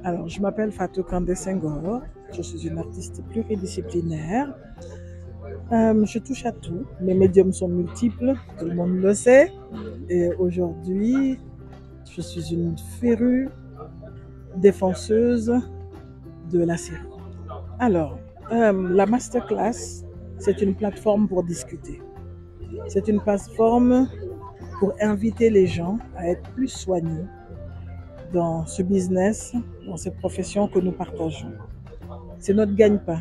Alors, je m'appelle Fatou Kandé Senghor, je suis une artiste pluridisciplinaire. Je touche à tout, mes médiums sont multiples, tout le monde le sait. Et aujourd'hui, je suis une férue défenseuse de la série. Alors, la masterclass, c'est une plateforme pour discuter. C'est une plateforme pour inviter les gens à être plus soignés dans ce business, dans cette profession que nous partageons. C'est notre gagne-pain,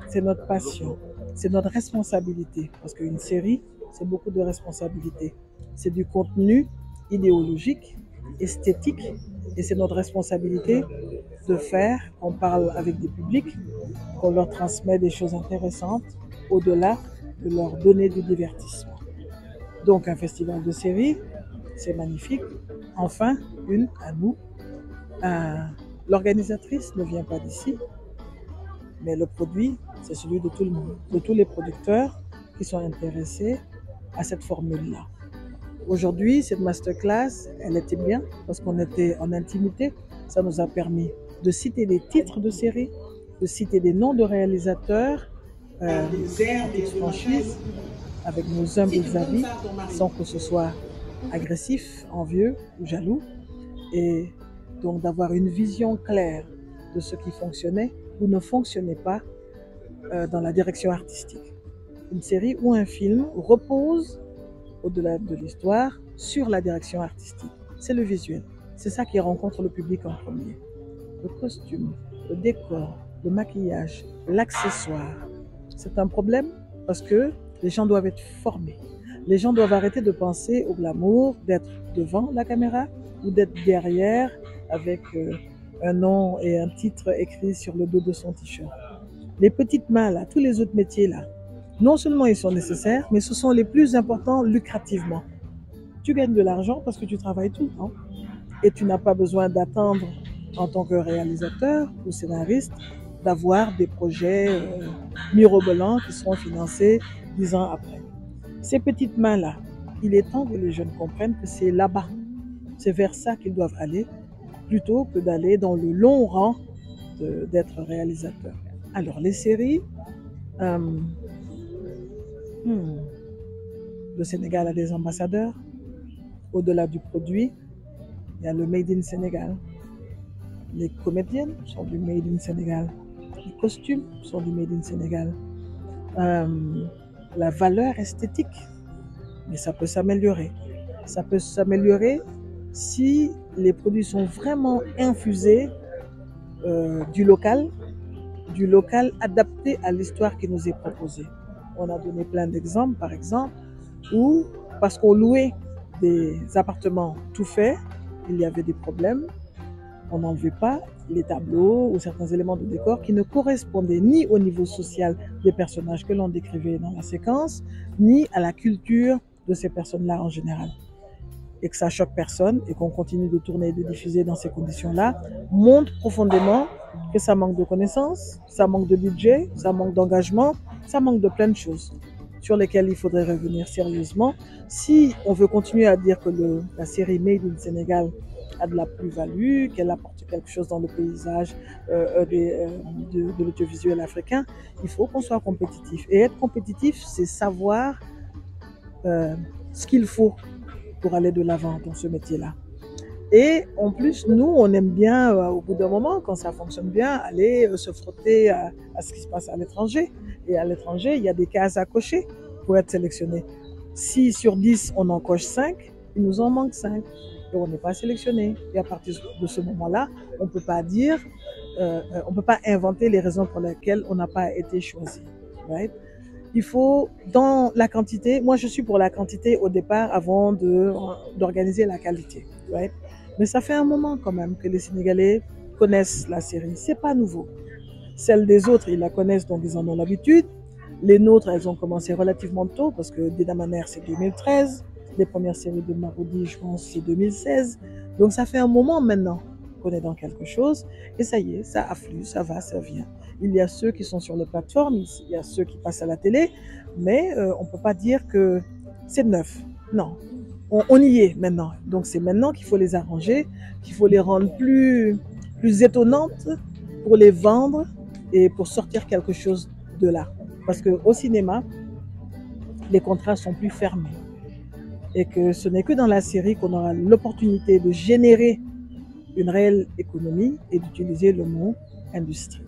c'est notre passion, c'est notre responsabilité. Parce qu'une série, c'est beaucoup de responsabilités. C'est du contenu idéologique, esthétique, et c'est notre responsabilité de faire qu'on parle avec des publics, qu'on leur transmet des choses intéressantes, au-delà de leur donner du divertissement. Donc un festival de séries, c'est magnifique. Enfin, une à nous. L'organisatrice ne vient pas d'ici, mais le produit, c'est celui de tout le monde, de tous les producteurs qui sont intéressés à cette formule-là. Aujourd'hui, cette masterclass, elle était bien parce qu'on était en intimité. Ça nous a permis de citer des titres de séries, de citer des noms de réalisateurs, des franchises, avec nos humbles avis, sans que ce soit agressif, envieux ou jaloux. Et donc d'avoir une vision claire de ce qui fonctionnait ou ne fonctionnait pas dans la direction artistique. Une série ou un film repose, au-delà de l'histoire, sur la direction artistique. C'est le visuel. C'est ça qui rencontre le public en premier. Le costume, le décor, le maquillage, l'accessoire. C'est un problème parce que les gens doivent être formés. Les gens doivent arrêter de penser au glamour, d'être devant la caméra ou d'être derrière avec un nom et un titre écrit sur le dos de son t-shirt. Les petites mains là, tous les autres métiers là, non seulement ils sont nécessaires, mais ce sont les plus importants lucrativement. Tu gagnes de l'argent parce que tu travailles tout le temps et tu n'as pas besoin d'attendre en tant que réalisateur ou scénariste d'avoir des projets mirobolants qui seront financés 10 ans après. Ces petites mains-là, il est temps que les jeunes comprennent que c'est là-bas, c'est vers ça qu'ils doivent aller, plutôt que d'aller dans le long rang d'être réalisateur. Alors les séries, le Sénégal a des ambassadeurs. Au-delà du produit, il y a le Made in Sénégal. Les comédiennes sont du Made in Sénégal. Les costumes sont du Made in Sénégal. La valeur esthétique, mais ça peut s'améliorer. Ça peut s'améliorer si les produits sont vraiment infusés du local adapté à l'histoire qui nous est proposée. On a donné plein d'exemples, par exemple, où, parce qu'on louait des appartements tout faits, il y avait des problèmes. On n'enlevait pas les tableaux ou certains éléments de décor qui ne correspondaient ni au niveau social des personnages que l'on décrivait dans la séquence, ni à la culture de ces personnes-là en général. Et que ça choque personne et qu'on continue de tourner et de diffuser dans ces conditions-là, montre profondément que ça manque de connaissances, ça manque de budget, ça manque d'engagement, ça manque de plein de choses sur lesquelles il faudrait revenir sérieusement si on veut continuer à dire que la série Made in Sénégal a de la plus-value, qu'elle apporte quelque chose dans le paysage de l'audiovisuel africain. Il faut qu'on soit compétitif. Et être compétitif, c'est savoir ce qu'il faut pour aller de l'avant dans ce métier-là. Et en plus, nous, on aime bien, au bout d'un moment, quand ça fonctionne bien, aller se frotter à ce qui se passe à l'étranger. Et à l'étranger, il y a des cases à cocher pour être sélectionné. Si sur 10, on en coche 5, il nous en manque 5. Et on n'est pas sélectionné. Et à partir de ce moment-là, on ne peut pas dire, on ne peut pas inventer les raisons pour lesquelles on n'a pas été choisi. Right? Il faut, dans la quantité, moi je suis pour la quantité au départ avant d'organiser la qualité. Right? Mais ça fait un moment quand même que les Sénégalais connaissent la série. C'est pas nouveau. Celles des autres, ils la connaissent, donc ils en ont l'habitude. Les nôtres, elles ont commencé relativement tôt, parce que Dida Maner, c'est 2013. Les premières séries de Marodi, je pense, c'est 2016. Donc ça fait un moment maintenant qu'on est dans quelque chose. Et ça y est, ça afflue, ça va, ça vient. Il y a ceux qui sont sur les plateformes, il y a ceux qui passent à la télé, mais on ne peut pas dire que c'est neuf. Non, on y est maintenant. Donc c'est maintenant qu'il faut les arranger, qu'il faut les rendre plus plus étonnantes pour les vendre et pour sortir quelque chose de là. Parce qu'au cinéma, les contrats sont plus fermés. Et que ce n'est que dans la série qu'on aura l'opportunité de générer une réelle économie et d'utiliser le mot industrie.